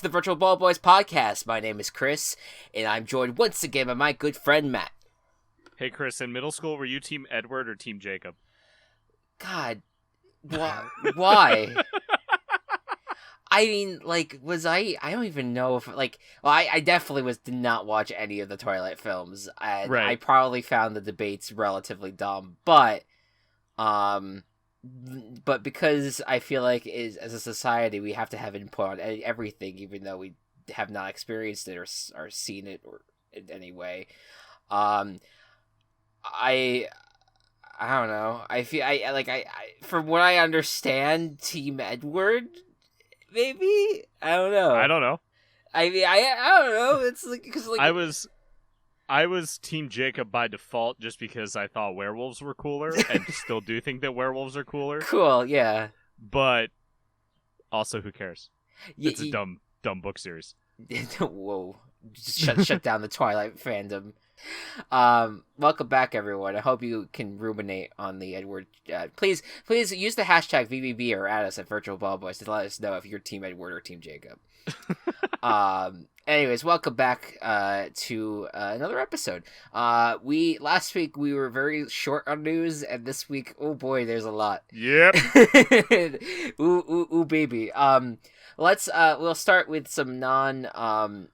to the Virtual Ball Boys podcast. My name is Chris, and I'm joined once again by my good friend Matt. Hey Chris, in middle school, were you Team Edward or Team Jacob? God, why? I mean, was I don't even know if, I definitely did not watch any of the Twilight films, and Right. I probably found the debates relatively dumb, but because I feel like as a society, we have to have input on everything, even though we have not experienced it or seen it or in any way. I don't know. I feel I from what I understand, Team Edward, maybe. I don't know. I don't know. I mean, I don't know. It's because I was Team Jacob by default just because I thought werewolves were cooler, and still do think that werewolves are cooler. Cool, yeah. But also, who cares? It's a dumb book series. Whoa! Just shut down the Twilight fandom. Welcome back, everyone. I hope you can ruminate on the Edward. Please use the hashtag VBB or add us at Virtual Ball Boys to let us know if you're Team Edward or Team Jacob. Anyways, welcome back to another episode. Last week we were very short on news, and this week, oh boy, there's a lot. Yep. ooh, baby. We'll start with some non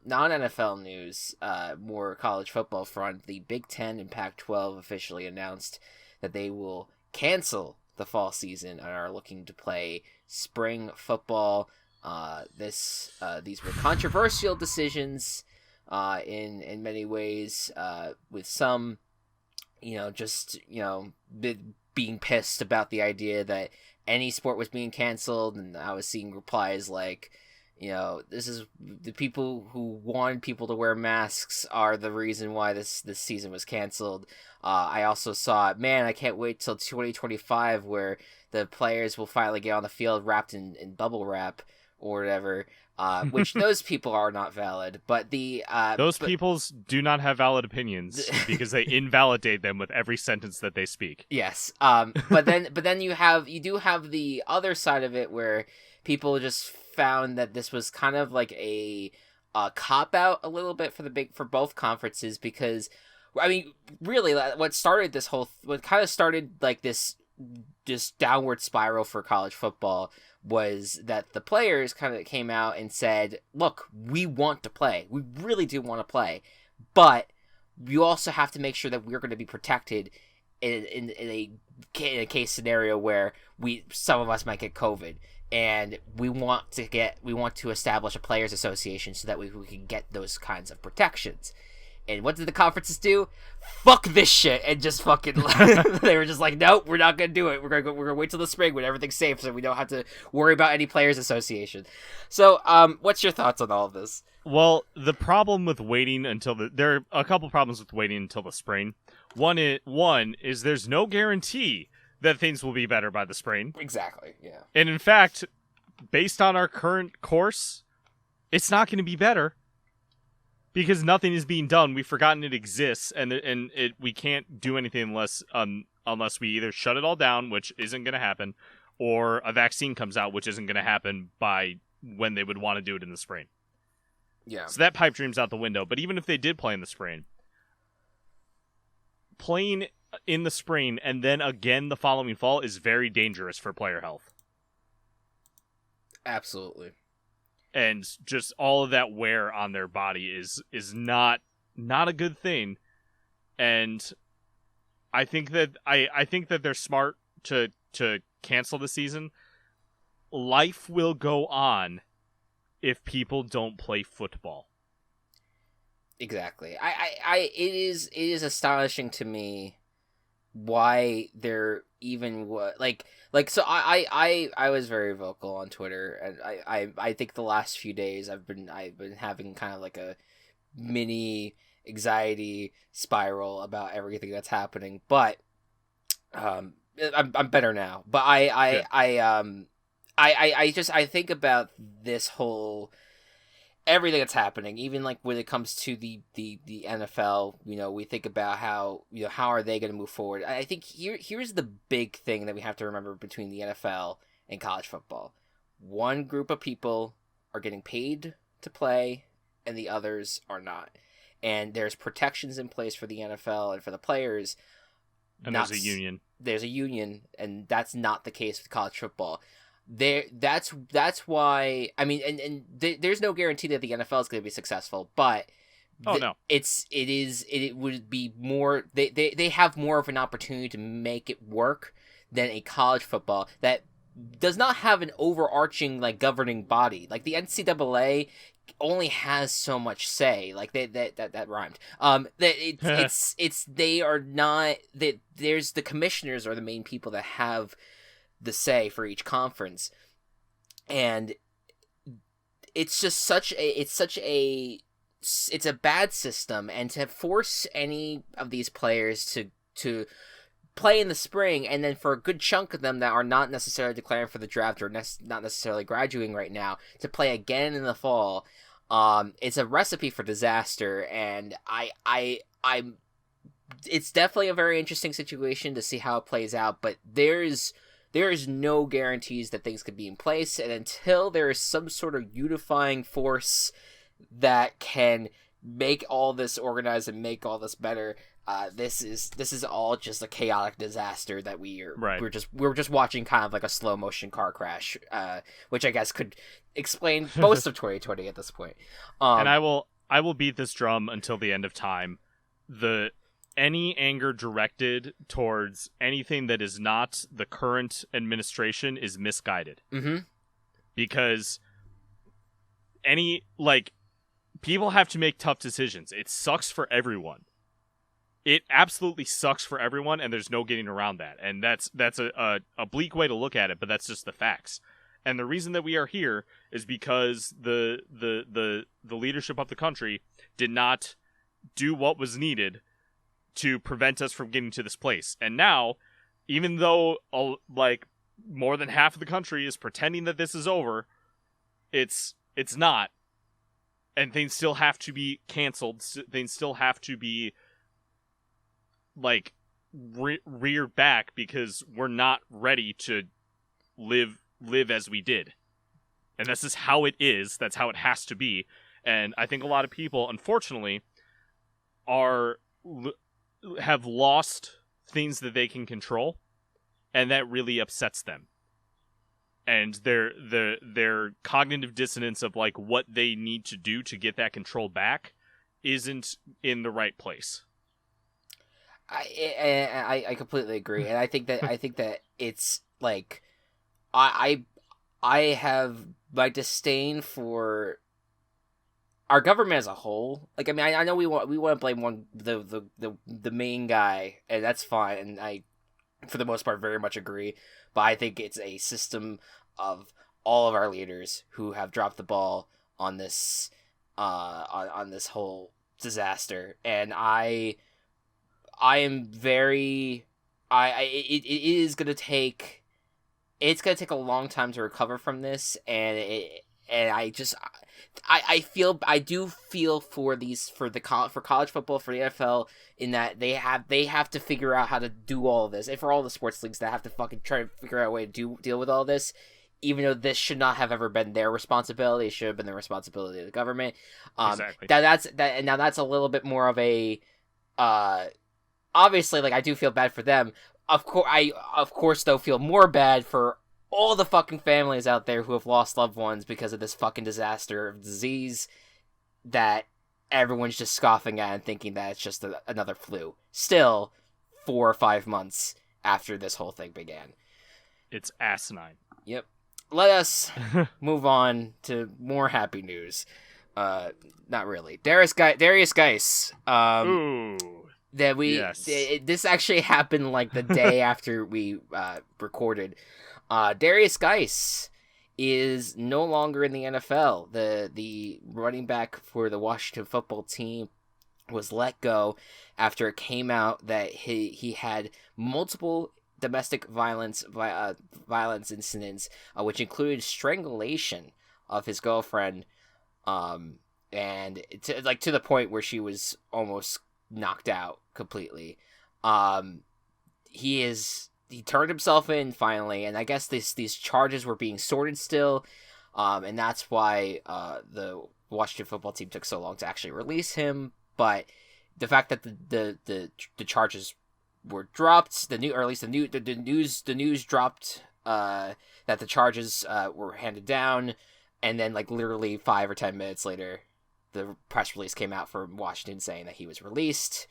NFL news, more college football front. The Big Ten and Pac-12 officially announced that they will cancel the fall season and are looking to play spring football. These were controversial decisions, in many ways, with some, being pissed about the idea that any sport was being canceled, and I was seeing replies like, this is the people who wanted people to wear masks are the reason why this season was canceled. I also saw, man, I can't wait till 2025 where the players will finally get on the field wrapped in bubble wrap or whatever, which those people are not valid, but people do not have valid opinions because they invalidate them with every sentence that they speak. Yes. But then you do have the other side of it where people just found that this was kind of like a cop out a little bit for both conferences, because I mean, really, what kind of started like this downward spiral for college football was that the players kind of came out and said, look, we want to play. We really do want to play. But you also have to make sure that we're going to be protected in a case scenario where some of us might get COVID. And we want to establish a players association so that we can get those kinds of protections. And what did the conferences do? Fuck this shit, and just fucking they were just like, nope, we're not gonna do it. We're gonna wait till the spring when everything's safe, so we don't have to worry about any players association. So, what's your thoughts on all of this? Well, the problem with waiting until there are a couple problems with waiting until the spring. One is there's no guarantee that things will be better by the spring. Exactly. Yeah. And in fact, based on our current course, it's not going to be better. Because nothing is being done, we've forgotten it exists, and we can't do anything unless we either shut it all down, which isn't going to happen, or a vaccine comes out, which isn't going to happen by when they would want to do it in the spring. Yeah. So that pipe dream's out the window. But even if they did play in the spring, playing in the spring and then again the following fall is very dangerous for player health. Absolutely. And just all of that wear on their body is not a good thing. And I think that they're smart to cancel the season. Life will go on if people don't play football. Exactly. It is astonishing to me why they're even so I was very vocal on Twitter, and I think the last few days I've been having kind of like a mini anxiety spiral about everything that's happening, but I'm better now. But I think about this whole everything that's happening, even like when it comes to the NFL, we think about how are they going to move forward. I think here's the big thing that we have to remember between the NFL and college football. One group of people are getting paid to play and the others are not. And there's protections in place for the NFL and for the players. And there's a union. There's a union, and that's not the case with college football. That's why, I mean, and there's no guarantee that the NFL is going to be successful, but no, it would be more, they have more of an opportunity to make it work than a college football that does not have an overarching like governing body. Like the NCAA only has so much say. Like that rhymed. They are not that. There's the commissioners are the main people that have the say for each conference, and it's just it's a bad system, and to force any of these players to play in the spring, and then for a good chunk of them that are not necessarily declaring for the draft or not necessarily graduating right now to play again in the fall, it's a recipe for disaster. And I'm it's definitely a very interesting situation to see how it plays out, but there is no guarantees that things could be in place, and until there is some sort of unifying force that can make all this organized and make all this better, this is all just a chaotic disaster that we're just watching kind of like a slow motion car crash, which I guess could explain most of 2020 at this point. And I will beat this drum until the end of time. Any anger directed towards anything that is not the current administration is misguided. Mm-hmm. Because people have to make tough decisions. It sucks for everyone. It absolutely sucks for everyone, and there's no getting around that. And that's a bleak way to look at it, but that's just the facts. And the reason that we are here is because the leadership of the country did not do what was needed to prevent us from getting to this place. And now, even though more than half of the country is pretending that this is over, it's not. And things still have to be canceled. Things still have to be reared back because we're not ready to live as we did. And this is how it is. That's how it has to be. And I think a lot of people, unfortunately, have lost things that they can control, and that really upsets them. And their cognitive dissonance of what they need to do to get that control back isn't in the right place. I completely agree, and I think that it's I have my disdain for our government as a whole. I know we want to blame the main guy, and that's fine, and I, for the most part, very much agree. But I think it's a system of all of our leaders who have dropped the ball on this on this whole disaster, and I am very it is gonna take a long time to recover from this, and I do feel for college football, for the NFL, in that they have to figure out how to do all of this, and for all the sports leagues that have to fucking try to figure out a way to deal with all this, even though this should not have ever been their responsibility. It should have been the responsibility of the government. Exactly. And now that's a little bit more of a obviously, I do feel bad for them. Of course, though, feel more bad for all the fucking families out there who have lost loved ones because of this fucking disaster of disease that everyone's just scoffing at and thinking that it's just another flu. Still, 4 or 5 months after this whole thing began. It's asinine. Yep. Let us move on to more happy news. Not really. Darius Geis. Ooh. This actually happened the day after we recorded. Darius Geis is no longer in the NFL. The running back for the Washington football team was let go after it came out that he had multiple domestic violence incidents, which included strangulation of his girlfriend, and to the point where she was almost knocked out completely. He turned himself in finally, and I guess these charges were being sorted still, and that's why the Washington football team took so long to actually release him, but the fact that the charges were dropped, the news dropped that the charges were handed down, and then like literally 5 or 10 minutes later, the press release came out from Washington saying that he was released.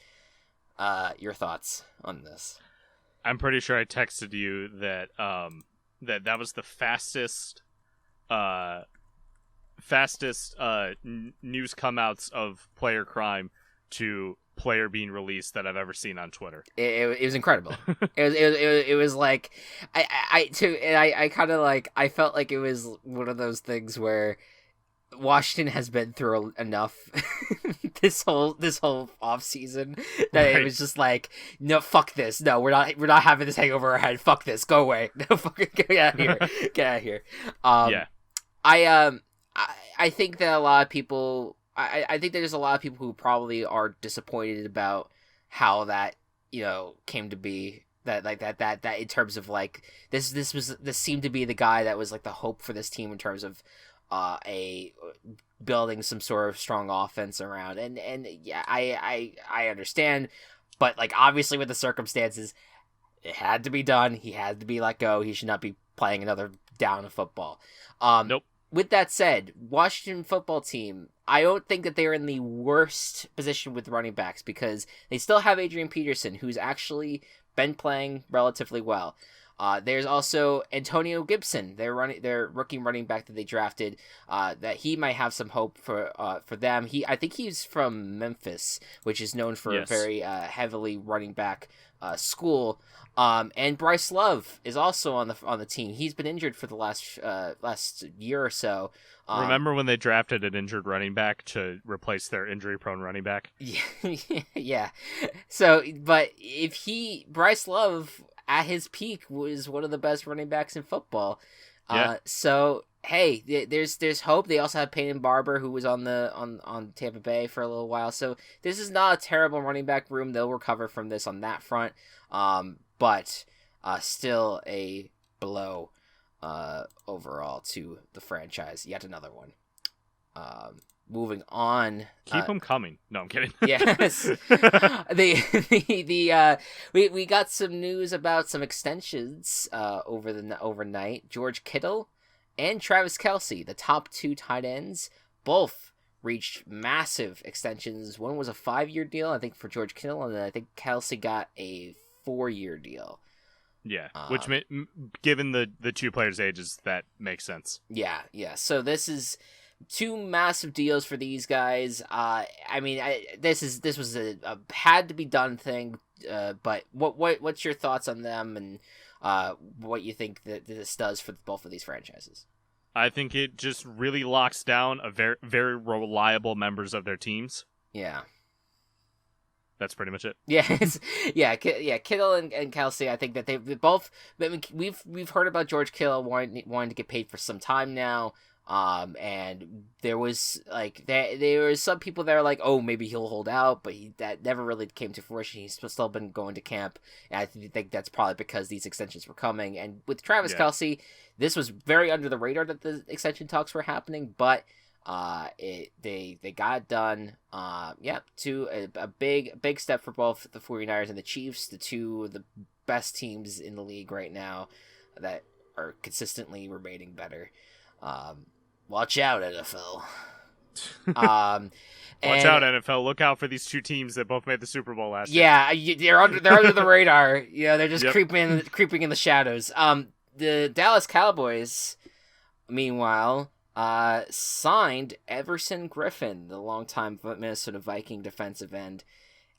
Your thoughts on this? I'm pretty sure I texted you that that was the fastest news come outs of player crime to player being released that I've ever seen on Twitter. It was incredible. it was like I kind of like, I felt like it was one of those things where Washington has been through enough this whole off season that Right. It was just like, no, fuck this. No, we're not having this hang over our head. Fuck this. Go away. No, fucking get out of here. Get out of here. Yeah. I think that a lot of people. I think there's a lot of people who probably are disappointed about how that, came to be. That in terms of like this seemed to be the guy that was like the hope for this team in terms of building some sort of strong offense around, and yeah, I understand, but like obviously with the circumstances, it had to be done. He had to be let go. He should not be playing another down of football. Nope. With that said, Washington football team, I don't think that they're in the worst position with running backs because they still have Adrian Peterson, who's actually been playing relatively well. There's also Antonio Gibson, their rookie running back that they drafted. That he might have some hope for them. I think he's from Memphis, which is known for a very heavily running back school. And Bryce Love is also on the team. He's been injured for the last year or so. Remember when they drafted an injured running back to replace their injury-prone running back? Yeah. So, but Bryce Love at his peak was one of the best running backs in football. Yeah. So hey, there's hope. They also have Peyton Barber, who was on Tampa Bay for a little while. So this is not a terrible running back room. They'll recover from this on that front. But still a blow overall to the franchise. Yet another one. Moving on. Keep them coming. No, I'm kidding. Yes. We got some news about some extensions overnight. George Kittle and Travis Kelce, the top 2 tight ends, both reached massive extensions. One was a 5-year deal, I think, for George Kittle, and then I think Kelce got a 4-year deal. Yeah, which given the 2 players' ages, that makes sense. Yeah. So this is 2 massive deals for these guys. I mean, this was a had to be done thing. But what's your thoughts on them and what you think that this does for both of these franchises? I think it just really locks down a very, very reliable members of their teams. Yeah. That's pretty much it. Yeah, Kittle and Kelce. I think that they both. I mean, we've heard about George Kittle wanting to get paid for some time now. And there was there were some people that are like, oh, maybe he'll hold out, but that never really came to fruition. He's still been going to camp, and I think that's probably because these extensions were coming. And with Travis Kelce, this was very under the radar that the extension talks were happening, but they got it done. To a big step for both the 49ers and the Chiefs, the 2 of the best teams in the league right now that are consistently remaining better. Watch out, NFL. Watch out, NFL. Look out for these 2 teams that both made the Super Bowl last year. Yeah, they're under the radar. They're just creeping in the shadows. The Dallas Cowboys, meanwhile, signed Everson Griffin, the longtime Minnesota Viking defensive end,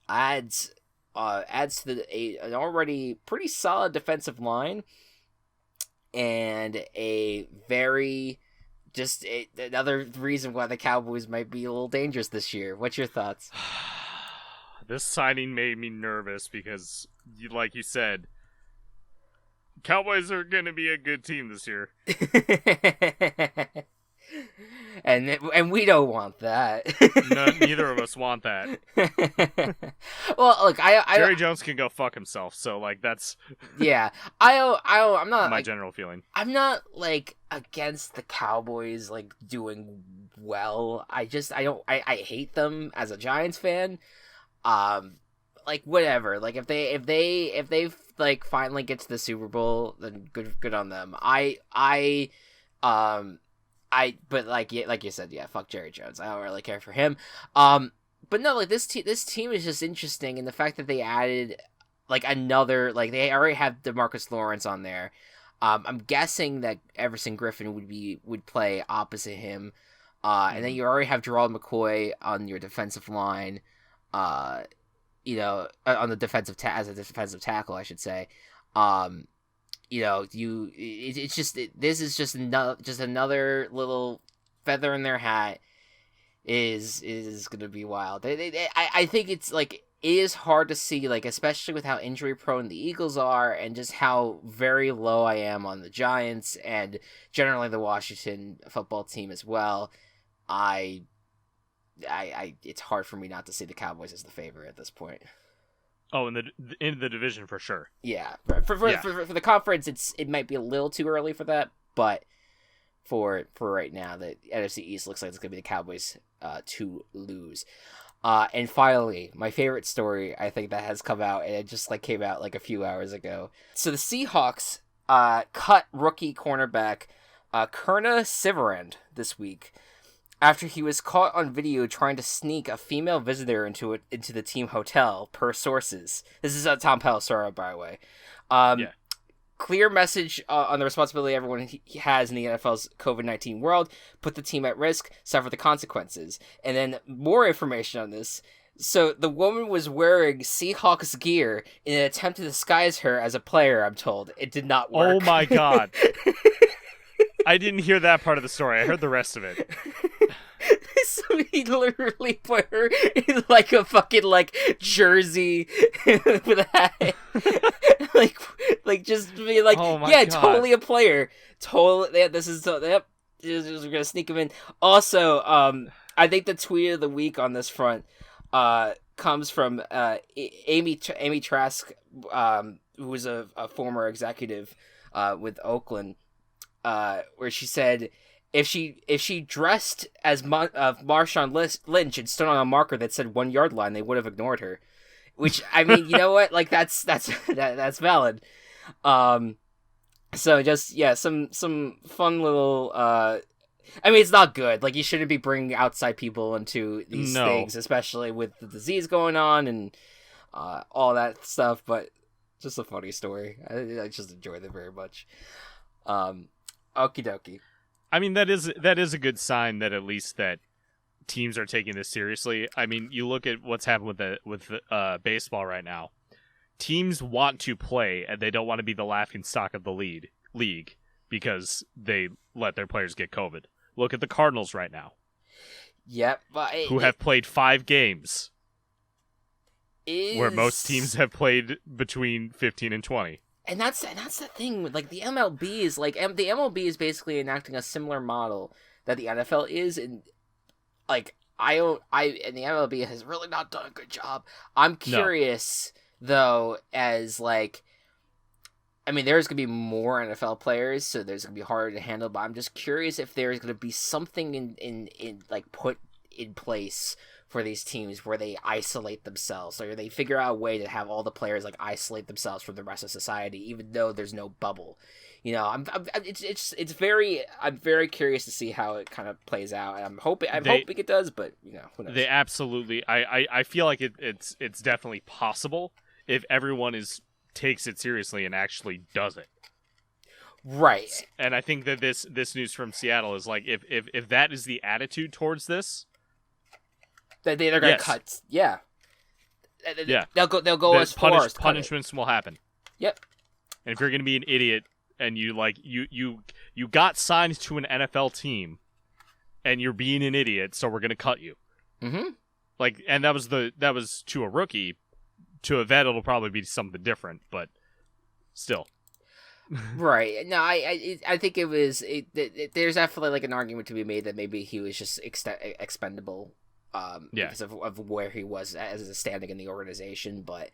adds to an already pretty solid defensive line, and another reason why the Cowboys might be a little dangerous this year. What's your thoughts? This signing made me nervous because, like you said, Cowboys are going to be a good team this year. And we don't want that. No, neither of us want that. Well, look, Jerry Jones can go fuck himself. So, that's I'm not my general feeling. I'm not against the Cowboys doing well. I hate them as a Giants fan. Like whatever. Like if they like finally get to the Super Bowl, then good on them. But like you said, yeah, fuck Jerry Jones. I don't really care for him. But no, like this team is just interesting, and the fact that they added like another, like they already have DeMarcus Lawrence on there. I'm guessing that Everson Griffin would play opposite him. And then you already have Gerald McCoy on your defensive line. On the defensive as a defensive tackle, I should say. This is just another little feather in their hat. Is gonna be wild. I think it's like, it is hard to see, like, especially with how injury prone the Eagles are, and just how very low I am on the Giants and generally the Washington football team as well. It's hard for me not to see the Cowboys as the favorite at this point. Oh, in the division for sure. Yeah, for the conference, it might be a little too early for that, but for right now, the NFC East looks like it's gonna be the Cowboys to lose. And finally, my favorite story, I think, that has come out, and it just like came out like a few hours ago. So the Seahawks cut rookie cornerback Kurna Siverand this week after he was caught on video trying to sneak a female visitor into the team hotel, per sources. This is Tom Pelissero, by the way. Yeah. Clear message on the responsibility everyone has in the NFL's COVID-19 world. Put the team at risk, suffer the consequences. And then more information on this. So the woman was wearing Seahawks gear in an attempt to disguise her as a player, I'm told. It did not work. Oh my god. I didn't hear that part of the story. I heard the rest of it. So he literally put her in like a fucking like jersey with a hat. like just be like, yeah, God. Totally a player. Totally. Yeah, this is we're gonna sneak him in. Also, I think the tweet of the week on this front comes from Amy Trask, who was a former executive with Oakland, where she said, if she dressed as Marshawn Lynch and stood on a marker that said 1 yard line, they would have ignored her. Which, I mean, you know what? Like, that's valid. So just, yeah, some fun little, I mean, it's not good. Like, you shouldn't be bringing outside people into these things, especially with the disease going on and all that stuff. But just a funny story. I just enjoyed it very much. Okie dokie. I mean, that is a good sign that at least that teams are taking this seriously. I mean, you look at what's happened with baseball right now. Teams want to play, and they don't want to be the laughingstock of the league because they let their players get COVID. Look at the Cardinals right now. Yep, who have played 5 games, where most teams have played between 15 and 20. And that's the thing. Like, the MLB is like, the MLB is basically enacting a similar model that the NFL is, and like and the MLB has really not done a good job. I'm curious though, as like, I mean, there's gonna be more NFL players, so there's gonna be harder to handle. But I'm just curious if there's gonna be something in like put in place for these teams where they isolate themselves, or they figure out a way to have all the players like isolate themselves from the rest of society, even though there's no bubble. You know, I'm very curious to see how it kind of plays out, and I'm hoping it does, but you know, who knows? They absolutely. I feel like it's definitely possible if everyone takes it seriously and actually does it. Right. And I think that this news from Seattle is like, if that is the attitude towards this, that they're going to cut. Yeah. Yeah. They'll go as far as punishments will happen. Yep. And if you're going to be an idiot and you got signed to an NFL team and you're being an idiot, so we're going to cut you. Mm-hmm. Like, and that was to a rookie. To a vet, it'll probably be something different, but still. Right. No, I think it was. There's definitely like an argument to be made that maybe he was just expendable, because of where he was as a standing in the organization. But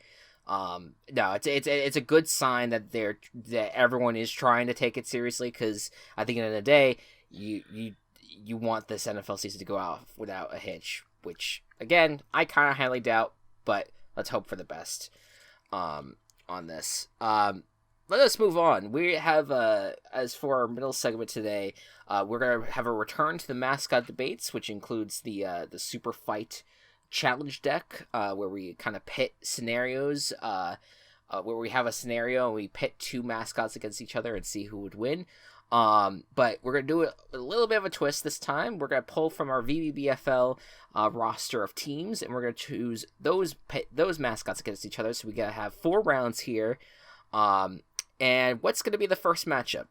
no, it's a good sign that that everyone is trying to take it seriously, because I think at the end of the day, you want this NFL season to go out without a hitch, which again I kind of highly doubt, but let's hope for the best on this. Let us move on. We have as for our middle segment today, we're gonna have a return to the mascot debates, which includes the Super Fight Challenge deck, where we kind of pit scenarios. Where we have a scenario and we pit two mascots against each other and see who would win. But we're going to do it a little bit of a twist this time. We're going to pull from our VBBFL roster of teams, and we're going to choose those mascots against each other. So we got to have 4 rounds here. And what's going to be the first matchup?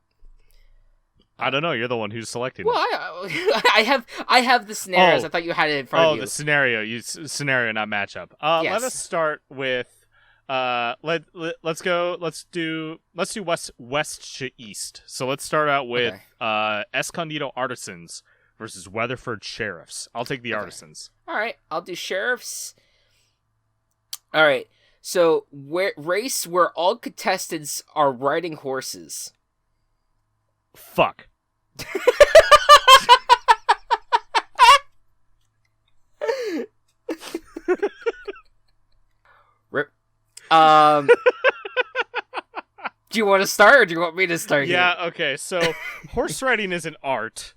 I don't know. You're the one who's selecting. Well, I have the scenarios. I thought you had it in front of you. Oh, the scenario. Scenario, not matchup. Yes. Let us start with. Let's do west to east. So let's start out with Escondido Artisans versus Weatherford Sheriffs. I'll take the Artisans. All right, I'll do Sheriffs. All right, so race where all contestants are riding horses. Fuck. Rip. Do you want to start, or do you want me to start? Yeah, okay. So, horse riding is an art.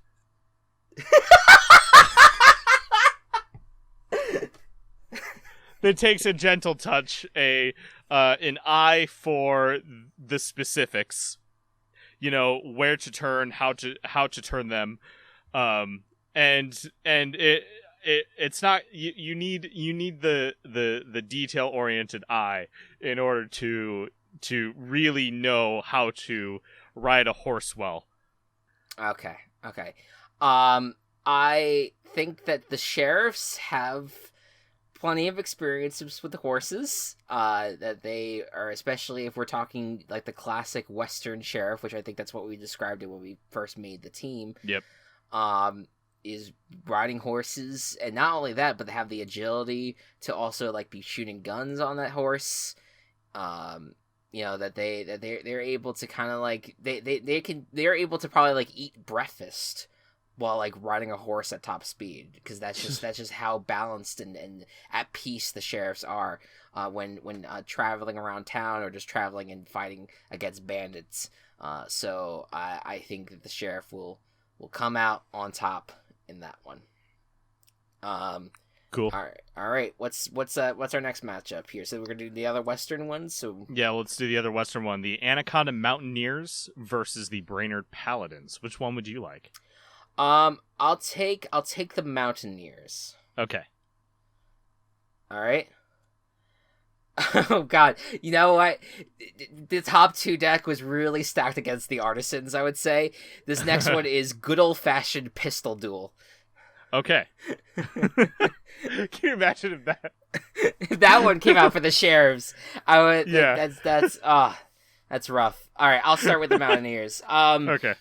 That takes a gentle touch, an eye for the specifics. You know, where to turn, how to turn them, and it's not you need the detail oriented eye in order to really know how to ride a horse well. Okay. I think that the sheriffs have plenty of experiences with the horses. That they are, especially if we're talking like the classic Western sheriff, which I think that's what we described it when we first made the team. Yep. Is riding horses, and not only that, but they have the agility to also like be shooting guns on that horse. You know, that they're able to kind of like they're able to probably like eat breakfast while like riding a horse at top speed, because that's just how balanced and at peace the sheriffs are when traveling around town or just traveling and fighting against bandits. So I think that the sheriff will come out on top in that one. Cool. All right. What's our next matchup here? So we're gonna do the other Western ones. So yeah, let's do the other Western one. The Anaconda Mountaineers versus the Brainerd Paladins. Which one would you like? I'll take the Mountaineers. Okay. All right. Oh God, you know what? The top 2 deck was really stacked against the Artisans, I would say. This next one is good old-fashioned pistol duel. Okay. Can you imagine if that... that one came out for the sheriffs. I would. Yeah. That's rough. All right, I'll start with the Mountaineers. Okay.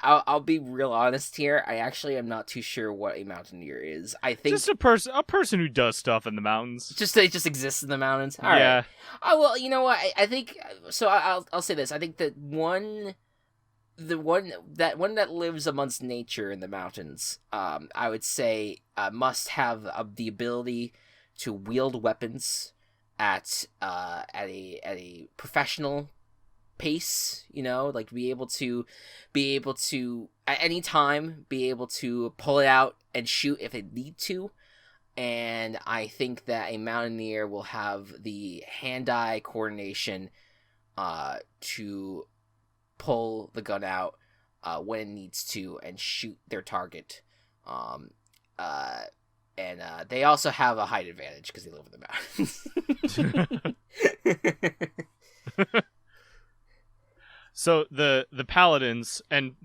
I'll be real honest here. I actually am not too sure what a mountaineer is. I think just a person who does stuff in the mountains. It just exists in the mountains. All right. Oh well, you know what? I think so. I'll say this. I think that the one that lives amongst nature in the mountains, I would say, must have the ability to wield weapons at a professional pace, you know, like be able to at any time be able to pull it out and shoot if they need to. And I think that a mountaineer will have the hand-eye coordination to pull the gun out when it needs to and shoot their target. And they also have a height advantage because they live in the mountains. So the paladins in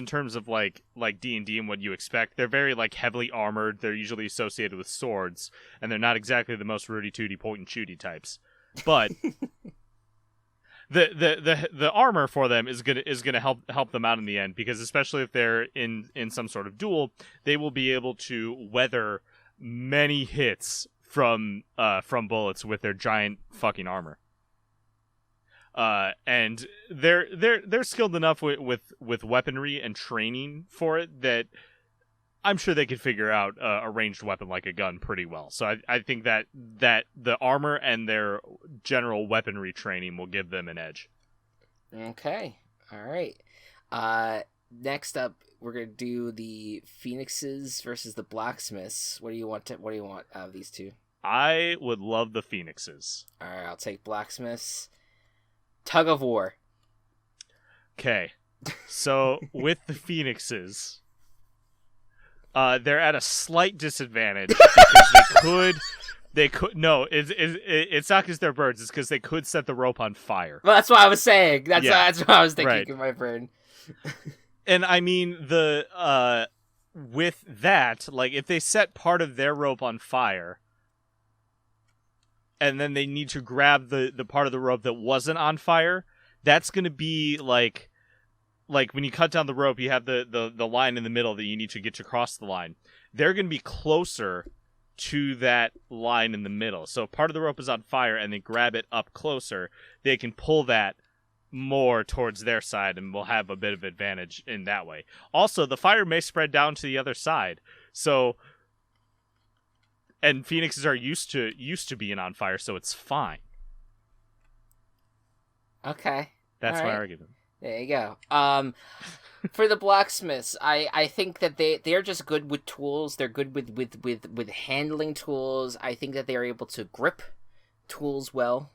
terms of like D&D and what you expect, they're very like heavily armored. They're usually associated with swords, and they're not exactly the most rooty tooty point and shooty types. But the armor for them is gonna help them out in the end, because especially if they're in some sort of duel, they will be able to weather many hits from bullets with their giant fucking armor. And they're skilled enough with weaponry and training for it that I'm sure they could figure out a ranged weapon like a gun pretty well. So I think that the armor and their general weaponry training will give them an edge. Okay. All right. Next up, we're gonna do the Phoenixes versus the Blacksmiths. What do you want out of these two? I would love the Phoenixes. All right, I'll take Blacksmiths. Tug of War. Okay. So with the Phoenixes, they're at a slight disadvantage because they could no, it's not because they're birds, it's because they could set the rope on fire. Well, that's what I was saying. That's what I was thinking in my brain. And I mean with that, like if they set part of their rope on fire and then they need to grab the part of the rope that wasn't on fire, that's going to be like when you cut down the rope, you have the line in the middle that you need to get across the line. They're going to be closer to that line in the middle. So if part of the rope is on fire and they grab it up closer, they can pull that more towards their side and will have a bit of advantage in that way. Also, the fire may spread down to the other side. So, and Phoenixes are used to being on fire, so it's fine. Okay. That's my argument. There you go. For the Blacksmiths, I think that they're just good with tools. They're good with handling tools. I think that they're able to grip tools well.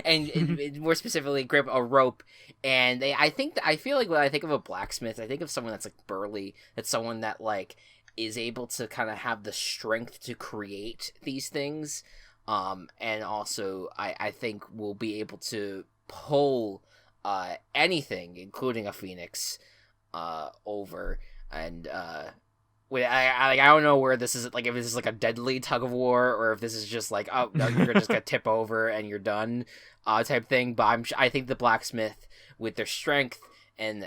and more specifically grip a rope, and I feel like when I think of a blacksmith, I think of someone that's like burly, that's someone that like is able to kind of have the strength to create these things, and also I think will be able to pull anything, including a phoenix, over. And I don't know where this is, like if this is like a deadly tug of war or if this is just like, oh no, you're just gonna tip over and you're done, type thing. But I think the blacksmith, with their strength and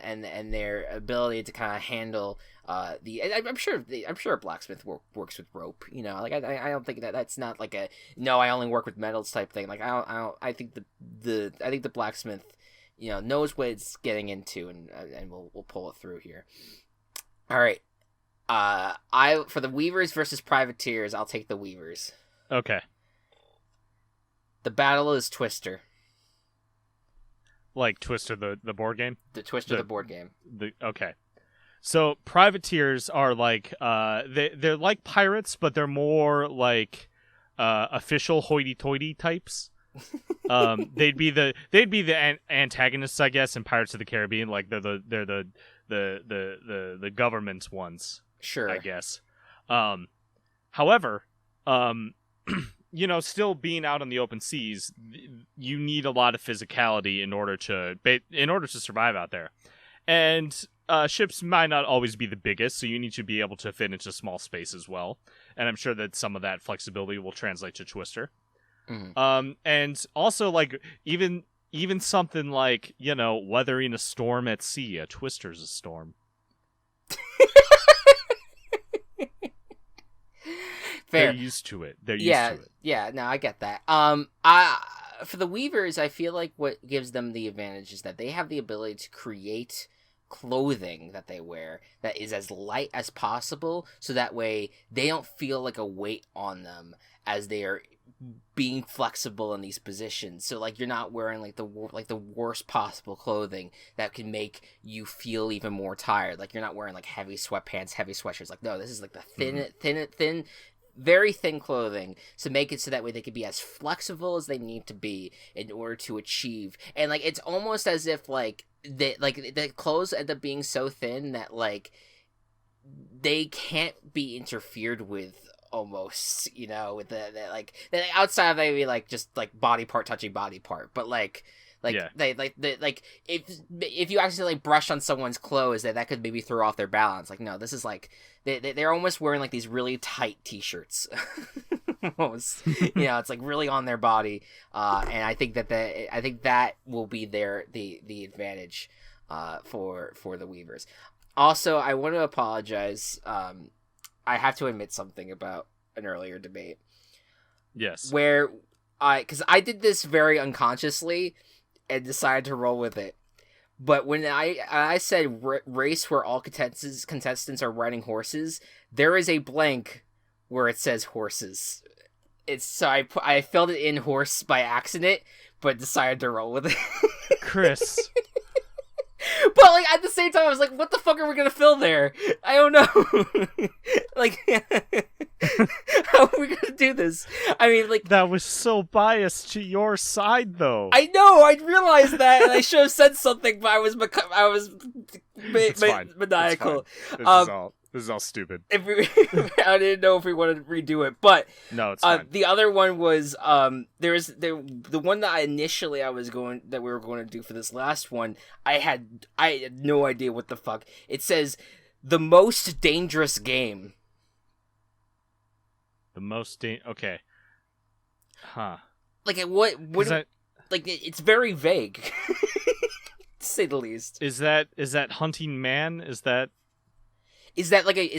their ability to kind of handle I'm sure a blacksmith works with rope. You know, like I don't think that's not like a no, I only work with metals type thing. Like I think the blacksmith, you know, knows what it's getting into, and we'll pull it through here. All right. For the Weavers versus Privateers, I'll take the Weavers. Okay. The battle is Twister. Like Twister, the board game? The Twister, the board game. Okay. So Privateers are like they're like pirates, but they're more like official hoity-toity types. They'd be the antagonists, I guess, in Pirates of the Caribbean. Like they're the government ones. Sure. I guess. However, you know, still being out on the open seas, you need a lot of physicality in order to survive out there. And ships might not always be the biggest, so you need to be able to fit into small space as well. And I'm sure that some of that flexibility will translate to Twister. Mm-hmm. And also, like, even something like, you know, weathering a storm at sea, a Twister's a storm. Fair. They're used to it. Yeah, no, I get that. For the Weavers, I feel like what gives them the advantage is that they have the ability to create clothing that they wear that is as light as possible, so that way they don't feel like a weight on them as they are being flexible in these positions. So like you're not wearing like the worst possible clothing that can make you feel even more tired. Like you're not wearing like heavy sweatpants, heavy sweatshirts. Like no, this is like the thin, very thin clothing to make it so that way they can be as flexible as they need to be in order to achieve. And like it's almost as if like the clothes end up being so thin that like they can't be interfered with, almost, you know, with the like outside of maybe like just like body part touching body part, but like yeah. they if you accidentally brush on someone's clothes, that could maybe throw off their balance. Like no, this is like they're almost wearing like these really tight t-shirts. Almost, you know, it's like really on their body, and I think that will be the advantage for the Weavers. Also, I want to apologize. I have to admit something about an earlier debate. Yes. Because I did this very unconsciously, and decided to roll with it. But when I said race where all contestants are riding horses, there is a blank where it says horses. I filled it in horse by accident, but decided to roll with it. Chris. But like at the same time, I was like, "What the fuck are we gonna fill there? I don't know." Like, how are we gonna do this? I mean, like that was so biased to your side, though. I know. I realized that, and I should have said something, but I was maniacal. This is all stupid. I didn't know if we wanted to redo it, but no, it's fine. The other one was the one that we were going to do for this last one. I had no idea what the fuck it says. The most dangerous game. The most okay. Huh. Like what that... like it's very vague. To say the least. Is that hunting man? Is that like a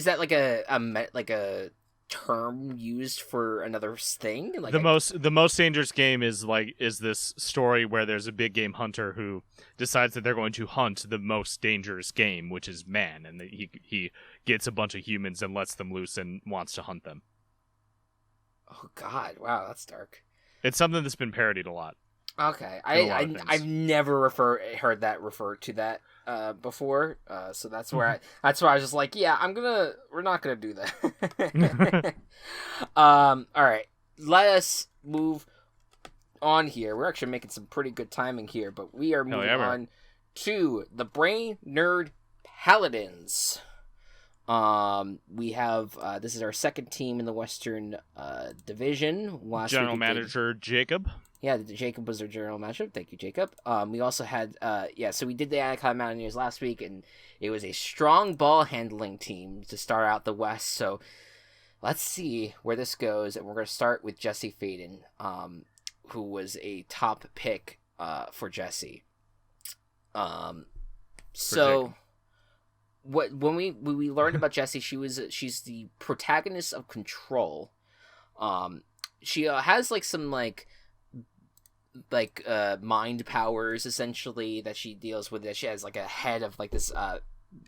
term used for another thing? Like the most dangerous game is this story where there's a big game hunter who decides that they're going to hunt the most dangerous game, which is man, and he gets a bunch of humans and lets them loose and wants to hunt them. Oh God! Wow, that's dark. It's something that's been parodied a lot. Okay, I've never heard that referred to that before. So that's where I was just like, yeah, we're not gonna do that. All right, let us move on here. We're actually making some pretty good timing here, but we are moving on to the Brainerd Paladins. We have this is our second team in the Western Division. General Manager Jacob. Yeah, Jacob was our general manager. Thank you, Jacob. We also had so we did the Anakai Mountaineers last week, and it was a strong ball handling team to start out the West. So let's see where this goes, and we're going to start with Jesse Faden, who was a top pick for Jesse. When we learned about Jessie, she's the protagonist of Control. She has some mind powers essentially that she deals with. That she has a head of this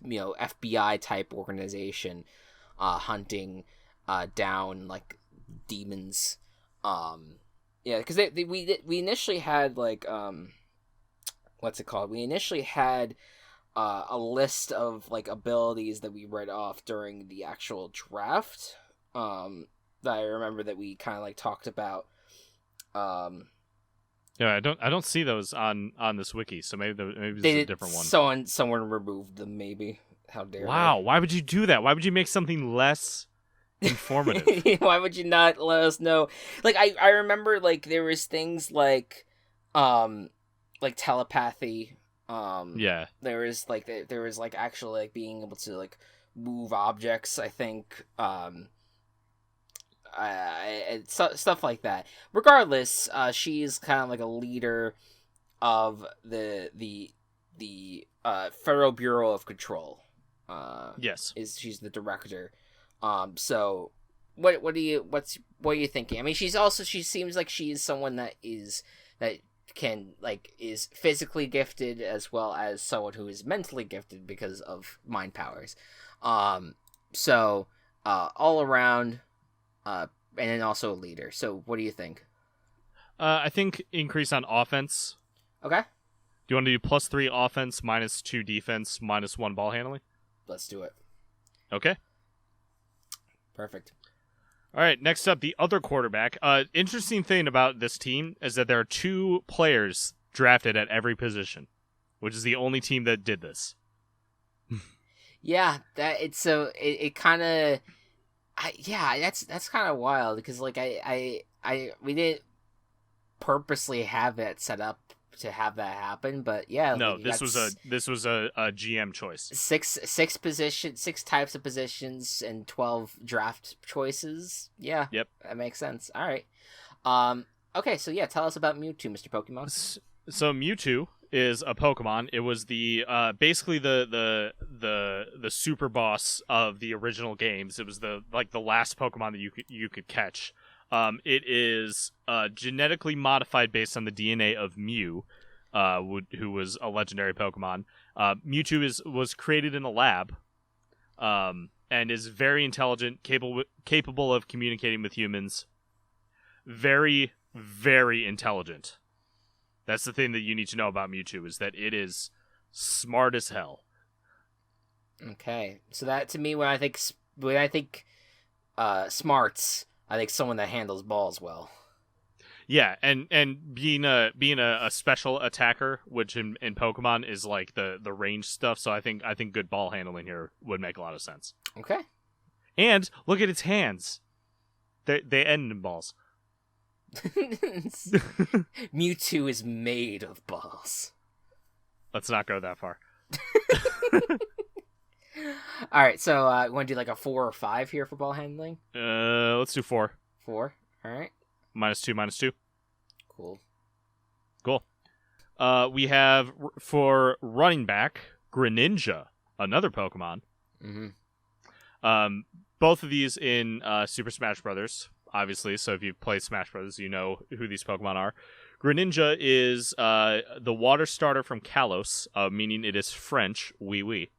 FBI type organization, hunting down demons. Because we initially had what's it called? We initially had a list of abilities that we read off during the actual draft. That I remember that we kind of talked about. Yeah, I don't see those on this wiki, so maybe this is a different one. Someone removed them, maybe. How dare they? Wow, why would you do that? Why would you make something less informative? Why would you not let us know? I remember there was things like telepathy. Yeah. There was actually being able to move objects, I think. Stuff like that. Regardless, she's kind of a leader of the Federal Bureau of Control. Yes. She's the director. So what are you thinking? I mean, she seems like she is someone that is physically gifted as well as someone who is mentally gifted because of mind powers. So all around, and then also a leader. So what do you think? I think increase on offense. Okay. Do you want to do +3 offense, -2 defense, -1 ball handling? Let's do it. Okay. Perfect. All right, next up, the other quarterback. Interesting thing about this team is that there are 2 players drafted at every position, which is the only team that did this. Yeah, that's kind of wild because we didn't purposely have it set up to have that happen, but yeah. No, this was a GM choice. Six types of positions, and 12 draft choices. Yeah. Yep. That makes sense. All right. Okay, so yeah, tell us about Mewtwo, Mr. Pokemon. So Mewtwo is a Pokemon. It was the basically the super boss of the original games. It was the last Pokemon that you could catch. It is genetically modified based on the DNA of Mew. who was a legendary Pokemon. Mewtwo was created in a lab, and is very intelligent, capable of communicating with humans. Very, very intelligent. That's the thing that you need to know about Mewtwo, is that it is smart as hell. Okay, so that to me, when I think smarts, I think someone that handles balls well. Yeah, and being a special attacker, which in Pokemon is like the range stuff, so I think good ball handling here would make a lot of sense. Okay. And look at its hands. They end in balls. Mewtwo is made of balls. Let's not go that far. All right, so you want to do like a 4 or 5 here for ball handling? Let's do 4. 4. All right. -2. Cool. We have for running back Greninja, another Pokemon. Mm-hmm. Both of these in Super Smash Brothers, obviously. So if you've played Smash Brothers, you know who these Pokemon are. Greninja is the water starter from Kalos, meaning it is French. Oui, oui.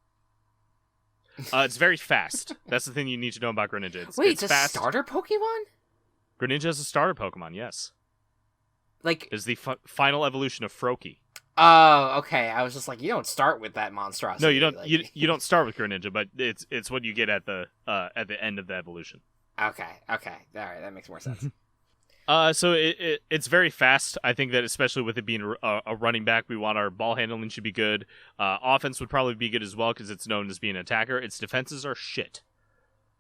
It's very fast. That's the thing you need to know about Greninja. It's a fast. starter Pokemon? Greninja is a starter Pokemon, yes. Like, is the final evolution of Froakie. Oh, okay. I was just like, you don't start with that monstrosity. No, you don't. Like... You don't start with Greninja, but it's what you get at the end of the evolution. Okay. All right, that makes more sense. So it's very fast. I think that especially with it being a running back, we want our ball handling should be good. Offense would probably be good as well because it's known as being an attacker. Its defenses are shit.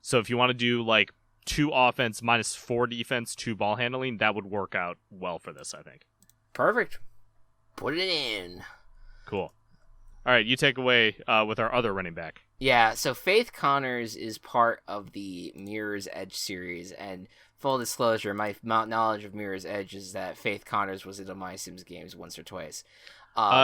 So if you want to do like 2 offense -4 defense, 2 ball handling, that would work out well for this, I think. Perfect. Put it in. Cool. All right, you take away with our other running back. Yeah, so Faith Connors is part of the Mirror's Edge series, and full disclosure, my knowledge of Mirror's Edge is that Faith Connors was in my Sims games once or twice.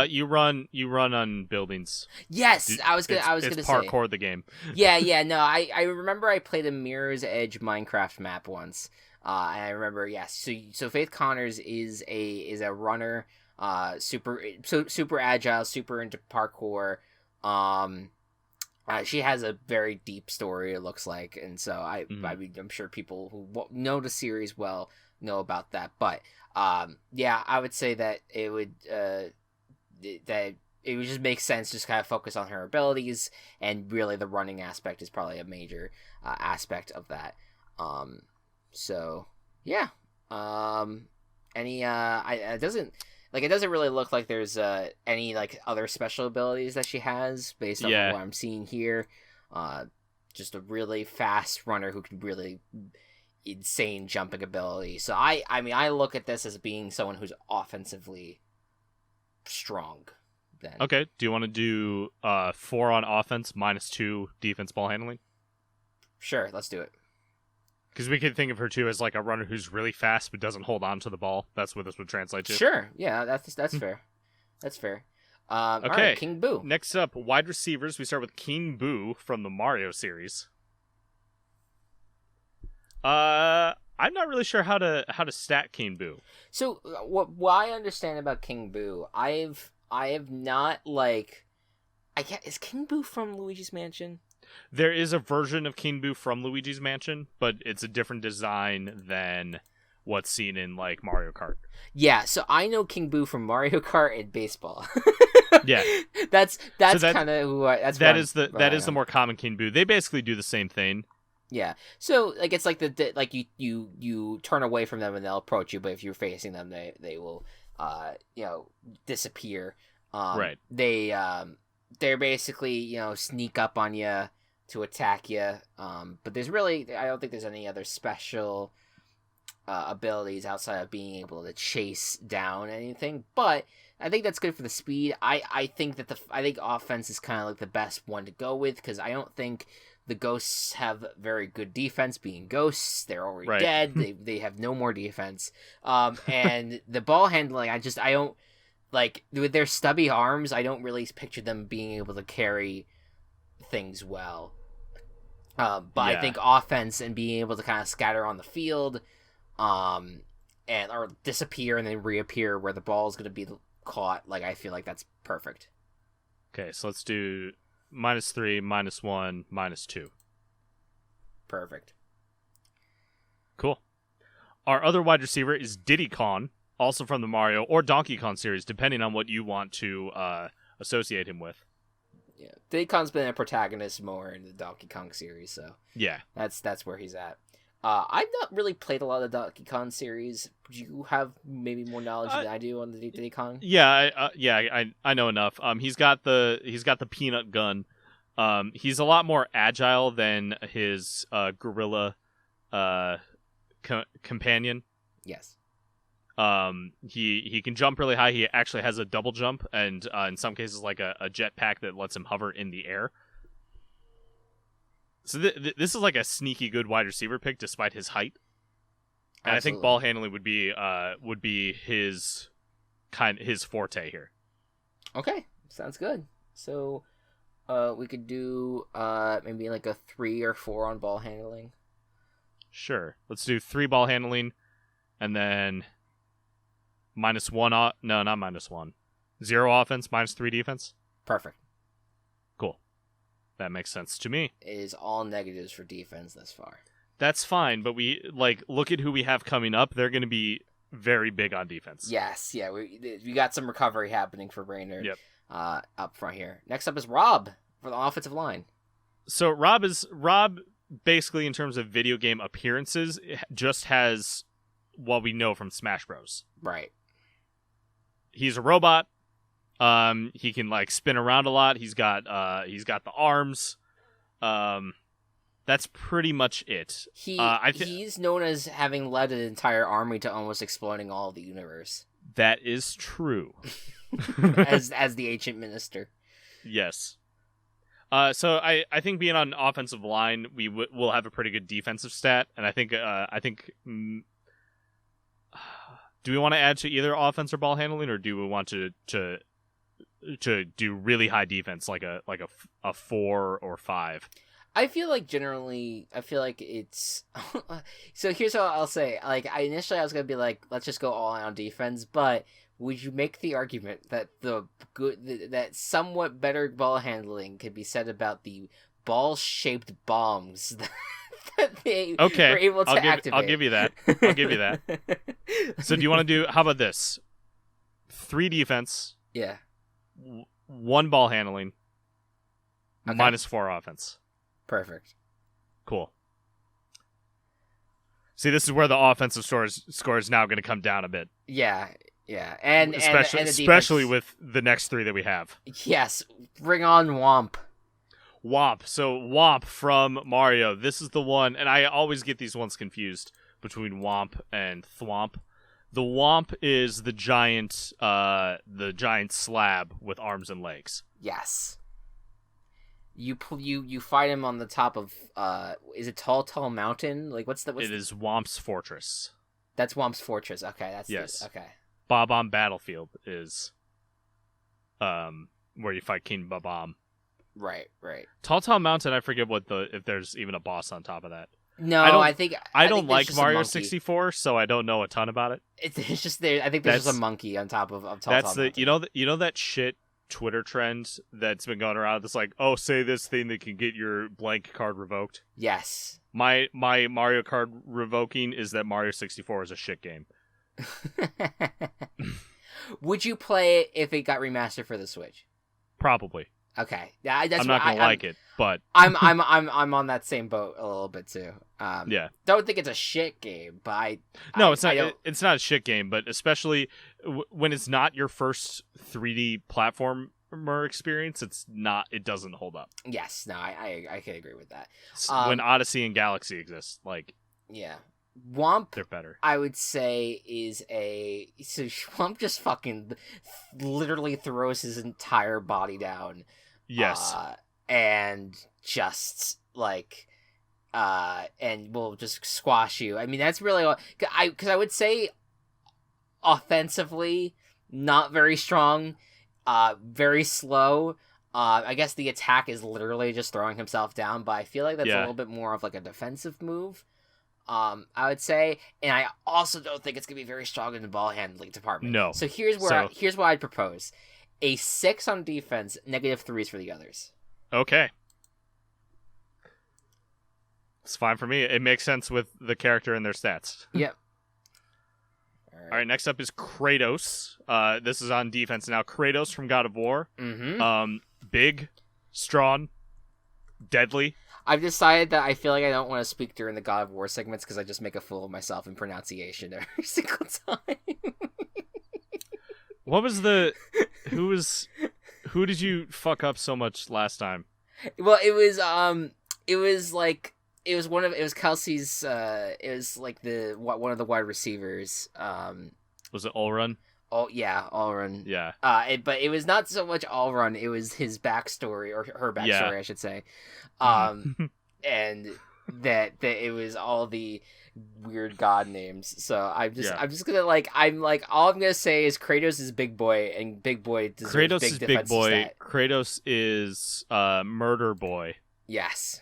You run on buildings. Yes, I was gonna say it's parkour the game. Yeah. No, I remember I played a Mirror's Edge Minecraft map once, and I remember So Faith Connors is a runner, super agile, super into parkour. She has a very deep story, it looks like, and so I'm sure people who know the series well know about that. But I would say that it would just make sense to just kind of focus on her abilities, and really the running aspect is probably a major aspect of that. It doesn't really look like there's any like other special abilities that she has based on what I'm seeing here. Just a really fast runner who can really insane jumping ability. So I look at this as being someone who's offensively strong. Then. Okay. Do you want to do 4 on offense, -2 defense ball handling? Sure, let's do it. Because we could think of her too as like a runner who's really fast but doesn't hold on to the ball. That's what this would translate to. Sure. Yeah, that's fair. That's fair. Okay. All right, King Boo. Next up, wide receivers. We start with King Boo from the Mario series. I'm not really sure how to stat King Boo. So what I understand about King Boo, I have not is King Boo from Luigi's Mansion? There is a version of King Boo from Luigi's Mansion, but it's a different design than what's seen in like Mario Kart. Yeah, so I know King Boo from Mario Kart and baseball. Yeah, that's kind of who that is the more common King Boo. They basically do the same thing. Yeah, so like it's like you turn away from them and they'll approach you, but if you're facing them, they will disappear. Right. They're basically sneak up on you to attack you. But I don't think there's any other special abilities outside of being able to chase down anything. But I think that's good for the speed. I think offense is kind of like the best one to go with, because I don't think the ghosts have very good defense. Being ghosts, they're already dead. They have no more defense. And the ball handling, I don't like with their stubby arms. I don't really picture them being able to carry things well. I think offense and being able to kind of scatter on the field, or disappear and then reappear where the ball is going to be caught, like, I feel like that's perfect. Okay, so let's do -3, -1, -2. Perfect. Cool. Our other wide receiver is Diddy Kong, also from the Mario or Donkey Kong series, depending on what you want to associate him with. Yeah, Diddy Kong's been a protagonist more in the Donkey Kong series, so yeah, that's where he's at. I've not really played a lot of the Donkey Kong series. Do you have maybe more knowledge than I do on the Diddy Kong? Yeah, I know enough. He's got the peanut gun. He's a lot more agile than his gorilla companion. Yes. He can jump really high. He actually has a double jump, and in some cases, like a jetpack that lets him hover in the air. So this is like a sneaky good wide receiver pick, despite his height. And Absolutely. I think ball handling would be his forte here. Okay, sounds good. So, we could do maybe like a 3 or 4 on ball handling. Sure, let's do 3 ball handling, and then -1. No, not -1. 0 offense, -3 defense. Perfect. Cool. That makes sense to me. It is all negatives for defense thus far. That's fine, but we look at who we have coming up. They're going to be very big on defense. Yes, yeah, we got some recovery happening for Brainerd. Yep. Up front here. Next up is Rob for the offensive line. So Rob basically in terms of video game appearances just has what we know from Smash Bros. Right. He's a robot. He can like spin around a lot. He's got the arms. That's pretty much it. He's known as having led an entire army to almost exploiting all of the universe. That is true. as the ancient minister. Yes. So I think being on offensive line, we'll have a pretty good defensive stat, and I think do we want to add to either offense or ball handling, or do we want to do really high defense, like a 4 or 5? I feel like it's so here's what I'll say. Like, initially I was gonna be like, let's just go all in on defense, but would you make the argument that that somewhat better ball handling could be said about the ball-shaped bombs that they were able to activate? I'll give you that. So do you want to do? How about this? 3 defense. Yeah. 1 ball handling. Okay. -4 offense. Perfect. Cool. See, this is where the offensive score is now going to come down a bit. Yeah, and especially with the next 3 that we have. Yes, bring on Womp. Womp. So Womp from Mario. This is the one, and I always get these ones confused between Womp and Thwomp. The Womp is the giant slab with arms and legs. Yes. You fight him on the top of is it Tall Mountain? Like what's It is Womp's Fortress. That's Womp's Fortress. Okay, that's yes. Okay. Bob-omb Battlefield is where you fight King Bob-omb. Right. Tall Mountain, I forget if there's even a boss on top of that. No, I don't like Mario 64, so I don't know a ton about it. It's just there. I think there's just a monkey on top of Tall Mountain. You know that shit Twitter trend that's been going around. That's like, oh, say this thing that can get your blank card revoked. Yes. My Mario card revoking is that Mario 64 is a shit game. Would you play it if it got remastered for the Switch? Probably. Okay. Yeah, that's I'm not gonna like it, but I'm on that same boat a little bit too. Yeah. Don't think it's a shit game, but it's not. It's not a shit game, but especially when it's not your first 3D platformer experience, it's not. It doesn't hold up. Yes. No, I can agree with that. When Odyssey and Galaxy exist, yeah. Womp, they're better. I would say so Womp just fucking literally throws his entire body down. Yes. And just and will just squash you. I mean, that's really because I would say offensively not very strong, very slow. I guess the attack is literally just throwing himself down, but I feel like that's a little bit more of like a defensive move. I would say, and I also don't think it's gonna be very strong in the ball handling department. No. So here's what I'd propose: a 6 on defense, -3s for the others. Okay. It's fine for me. It makes sense with the character and their stats. Yep. All right, next up is Kratos. This is on defense now. Kratos from God of War. Mm-hmm. Big, strong, deadly. I've decided that I feel like I don't want to speak during the God of War segments because I just make a fool of myself in pronunciation every single time. What was who did you fuck up so much last time? Well, it was Kelsey's, it was like one of the wide receivers. Was it Allrun? Oh yeah, Allrun. Yeah. But it was not so much Allrun, it was his backstory, or her backstory, I should say. And that it was all the weird god names. So I'm just gonna all I'm gonna say is Kratos is big boy, and big boy deserves Kratos big is defensive big boy. stat. Kratos is murder boy. Yes.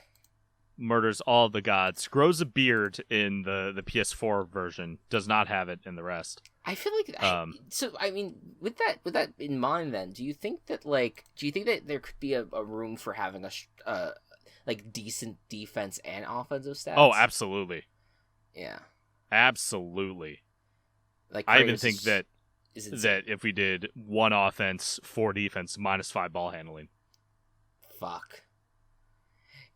Murders all the gods. Grows a beard in the PS4 version. Does not have it in the rest. I feel like with that in mind, then do you think that there could be a room for having a decent defense and offensive stats? Oh, absolutely. Yeah. Absolutely. Like I even think that that if we did 1 offense, 4 defense, -5 ball handling. Fuck.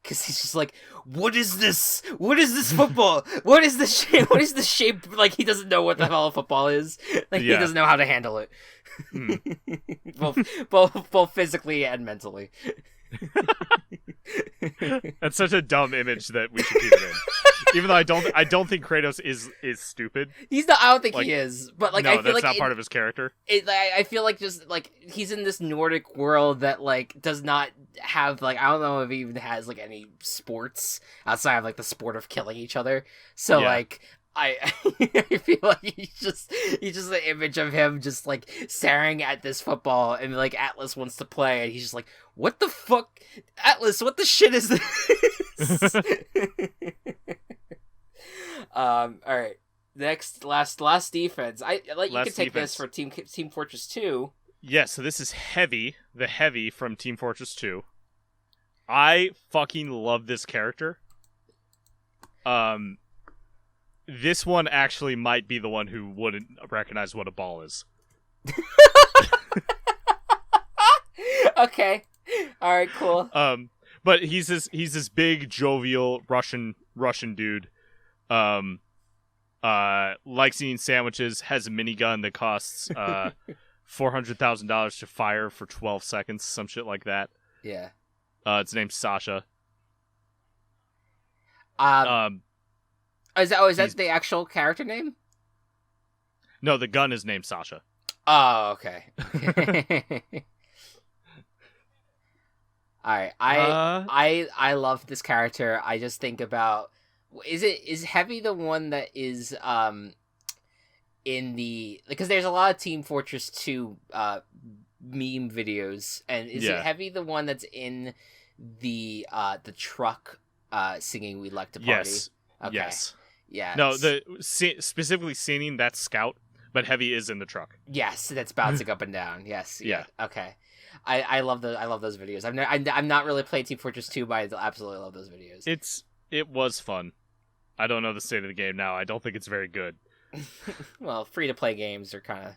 Because he's just like, what is this? What is this football? What is the shape? What is the shape? Like, he doesn't know what the hell football is. Like, he doesn't know how to handle it. both physically and mentally. That's such a dumb image that we should keep it in. Even though I don't think Kratos is stupid. He's not. I don't think he is. But I feel that's not part of his character. I feel like just he's in this Nordic world that does not have I don't know if he even has any sports outside of the sport of killing each other. So I feel like he's just the image of him just staring at this football, and Atlas wants to play, and he's just like, what the fuck, Atlas? What the shit is this? All right. Next, last defense. You can take this for Team Fortress 2. Yeah, so this is the Heavy from Team Fortress 2. I fucking love this character. This one actually might be the one who wouldn't recognize what a ball is. Okay. All right, cool. But he's this big, jovial Russian dude. Likes eating sandwiches, has a minigun that costs $400,000 to fire for 12 seconds, some shit like that. Yeah. Its name's Sasha. Is that the actual character name? No, the gun is named Sasha. Oh, okay. All right. I love this character. I just think about, is Heavy the one that is in the, because there's a lot of Team Fortress 2 meme videos, and is it Heavy the one that's in the truck singing "We Like to Party"? Yes. Okay. Yes. Yeah. No, specifically singing, that's Scout, but Heavy is in the truck. Yes, that's bouncing up and down. Yes. Yeah. Okay. I love those videos. I'm not really playing Team Fortress 2, but I absolutely love those videos. It was fun. I don't know the state of the game now. I don't think it's very good. Well, free to play games are kind of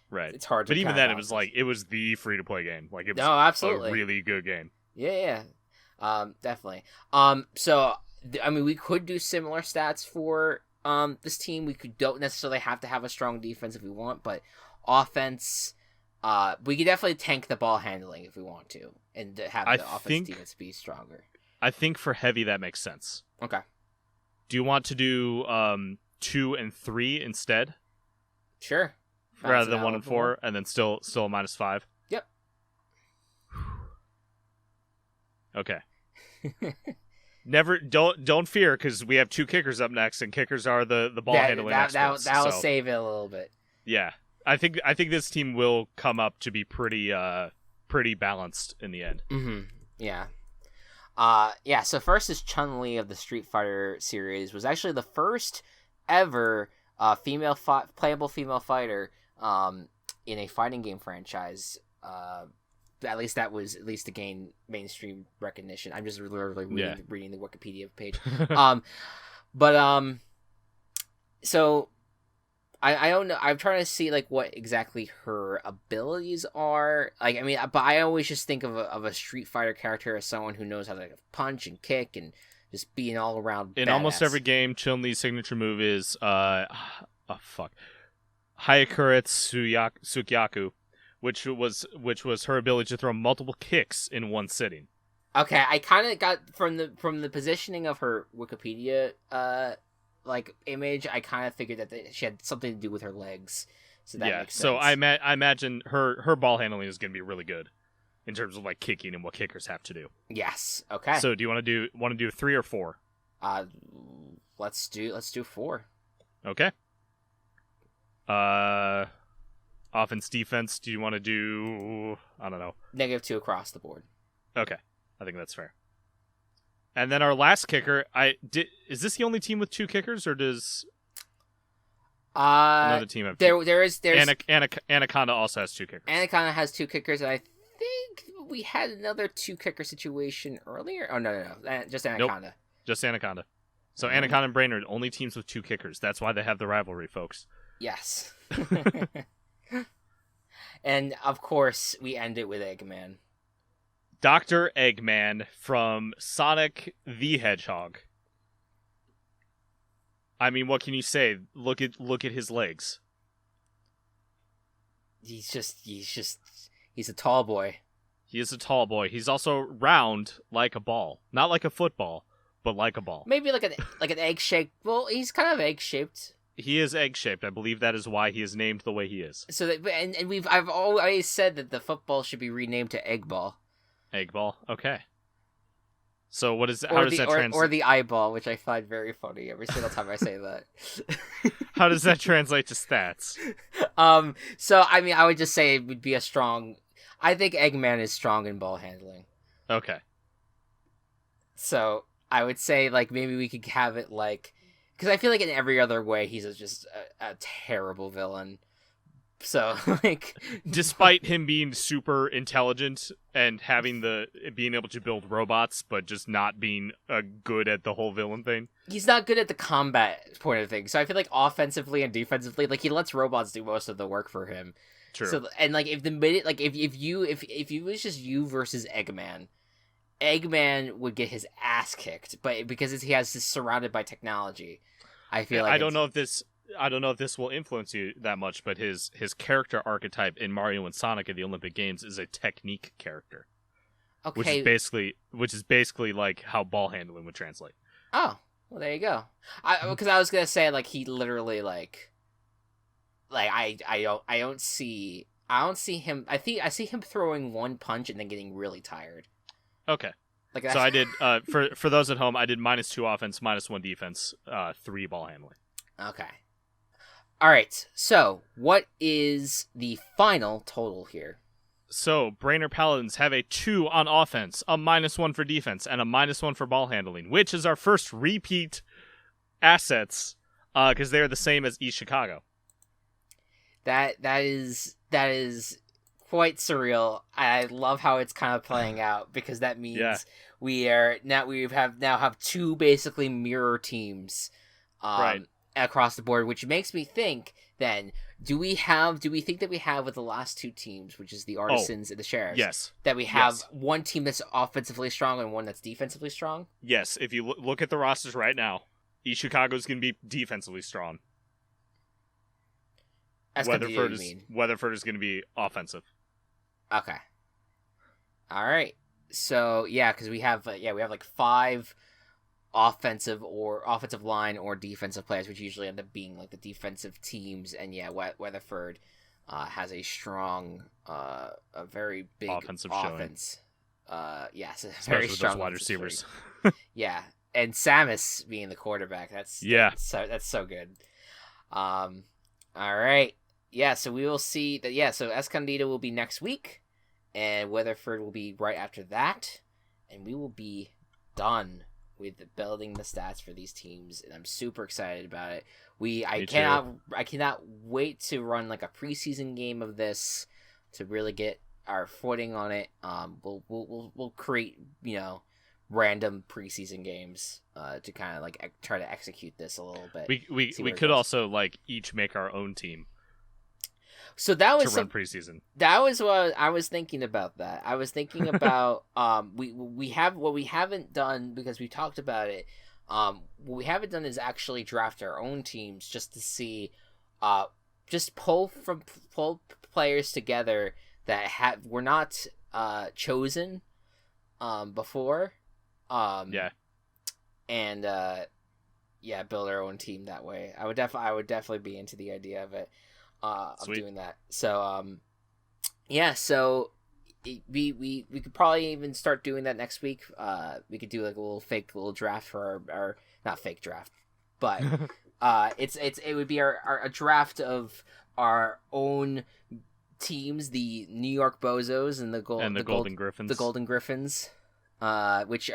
right. It's hard to. But even then, it was the free to play game. It was absolutely a really good game. Yeah. Definitely. So we could do similar stats for this team. We don't necessarily have to have a strong defense if we want, but offense, we could definitely tank the ball handling if we want to, and have the offense defense be stronger. I think for Heavy that makes sense. Okay. Do you want to do 2 and 3 instead? Sure. Rather than 1 and 4, and then still a -5? Yep. Okay. Don't fear, because we have 2 kickers up next, and kickers are the ball handling experts. That'll save it a little bit. Yeah, I think this team will come up to be pretty balanced in the end. Mm-hmm. Yeah. Yeah, so first is Chun-Li of the Street Fighter series, was actually the first ever playable female fighter in a fighting game franchise. At least to gain mainstream recognition. I'm just literally reading the Wikipedia page. So I don't know. I'm trying to see like what exactly her abilities are. Like, I mean, but I always just think of a Street Fighter character as someone who knows how to punch and kick and just be an all around. In badass. Almost every game, Chun-Li's signature move is Hayakura Tsukyaku, which was her ability to throw multiple kicks in one sitting. Okay, I kind of got from the positioning of her Wikipedia image, I kind of figured that she had something to do with her legs. So that makes sense. So I imagine her ball handling is going to be really good in terms of like kicking and what kickers have to do. Yes. Okay. So do you want to do 3 or 4? Let's do 4. Okay. Offense, defense. Do you want to do? I don't know. -2 across the board. Okay, I think that's fair. And then our last kicker, is this the only team with 2 kickers, or does another team have 2? There's Anaconda also has 2 kickers. Anaconda has 2 kickers, and I think we had another 2 kicker situation earlier. Oh no, just Anaconda. Nope. Just Anaconda. So Anaconda and Brainerd, only teams with 2 kickers. That's why they have the rivalry, folks. Yes. And of course, we end it with Eggman. Dr. Eggman from Sonic the Hedgehog. I mean, what can you say? Look at his legs. He's a tall boy. He is a tall boy. He's also round like a ball. Not like a football, but like a ball. Maybe like an egg shaped. Well, he's kind of egg shaped. He is egg shaped. I believe that is why he is named the way he is. So I've always said that the football should be renamed to egg ball. Egg ball. Okay. So how does that translate? Or the eyeball, which I find very funny every single time I say that. How does that translate to stats? So I mean, I would just say it would be I think Eggman is strong in ball handling. Okay. So I would say like maybe we could have it like, because I feel like in every other way he's just a terrible villain. So like, despite him being super intelligent and being able to build robots, but just not being good at the whole villain thing, he's not good at the combat point of things. So I feel like offensively and defensively, like he lets robots do most of the work for him. True. So and like if it was just you versus Eggman would get his ass kicked, but because he's surrounded by technology, I feel like I don't know if this will influence you that much, but his character archetype in Mario and Sonic at the Olympic Games is a technique character. Okay. Which is basically like how ball handling would translate. Oh, well there you go. Because I was gonna say like he literally I don't see him. I see him throwing one punch and then getting really tired. Okay. So I did for those at home, I did -2 offense, -1 defense, 3 ball handling. Okay. All right. So, what is the final total here? So, Brainerd Paladins have a 2 on offense, a -1 for defense, and a -1 for ball handling, which is our first repeat assets, because they're the same as East Chicago. That is quite surreal. I love how it's kind of playing out, because that means we have 2 basically mirror teams. Right. Across the board, which makes me think then, do we think that we have with the last 2 teams, which is the Artisans and the Sheriffs, yes, that we have one team that's offensively strong and one that's defensively strong? Yes, if you look at the rosters right now, East Chicago's going to be defensively strong. Weatherford is going to be offensive. Okay. All right. So, yeah, because we have like 5 offensive line or defensive players, which usually end up being like the defensive teams, and Weatherford has a strong, a very big offensive offense. Yes, especially very with strong those wide receivers. Yeah, and Samus being the quarterback, that's so good. All right, yeah. So we will see that. Yeah, so Escondido will be next week, and Weatherford will be right after that, and we will be done with building the stats for these teams, and I'm super excited about it. I cannot wait to run like a preseason game of this to really get our footing on it. We'll create, random preseason games to kind of like try to execute this a little bit. We could also like each make our own team. So that was to run preseason. That was what I was thinking about. That I was thinking about. We have what we haven't done because we talked about it. What we haven't done is actually draft our own teams just to see, just pull players together that were not chosen before. Yeah. And build our own team that way. I would definitely be into the idea of it. Of doing that. So so we could probably even start doing that next week. We could do like a little fake draft for our not fake draft, but it would be a draft of our own teams, the New York Bozos and the Golden Griffins. The Golden Griffins. Which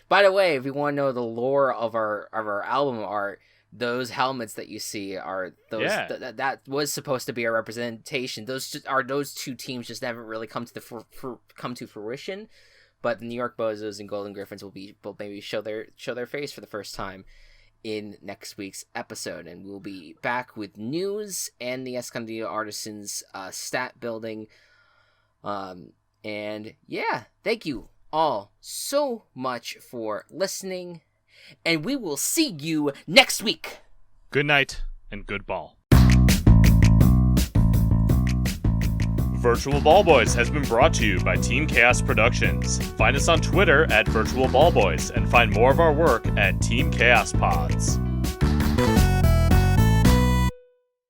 by the way, if you want to know the lore of our album art, those helmets that you see are those that was supposed to be a representation. Those two teams just haven't really come to fruition. But the New York Bozos and Golden Griffins will maybe show their face for the first time in next week's episode, and we'll be back with news and the Escondido Artisans stat building. And yeah, thank you all so much for listening. And we will see you next week. Good night and good ball. Virtual Ball Boys has been brought to you by Team Chaos Productions. Find us on Twitter at Virtual Ball Boys and find more of our work at Team Chaos Pods.